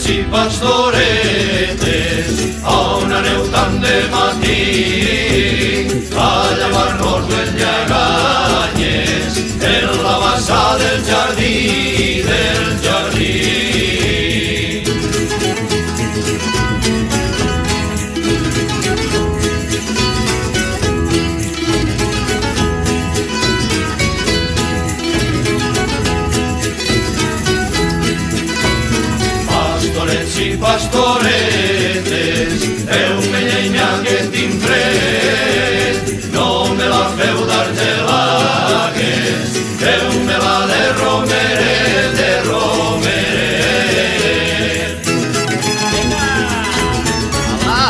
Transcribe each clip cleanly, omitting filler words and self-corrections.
i pastoretes, on aneu tant de matí, a llevar-nos les lleganyes, en la bassa del jardí, del jardí. Pastorets i pastoretes, heu-me llenya que tinc fred, no me la feu d'argelagues, feu-me la de romeret, de romeret. Vinga! Hola!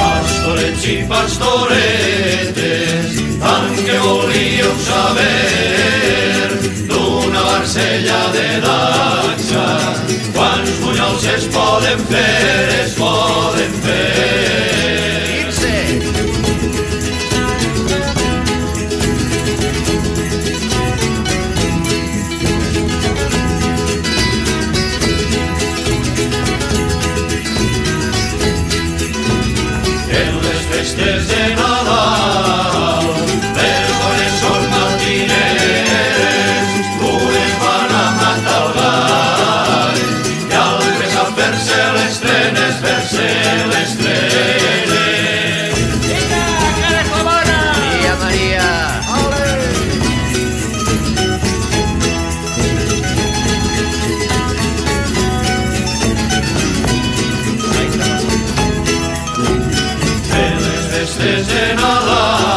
Pastorets i pastoretes, tant que volíeu saber d'una barcella de dacsa, quants bunyols es poden fer, es poden fer. 15! En les festes de Nadal, les dones són matineres, unes van a matar el gall, i altres a fer-se les trenes, fer-se les trenes. Vinga, que eres la bona! Maria, Maria! Ole! En les festes de Nadal,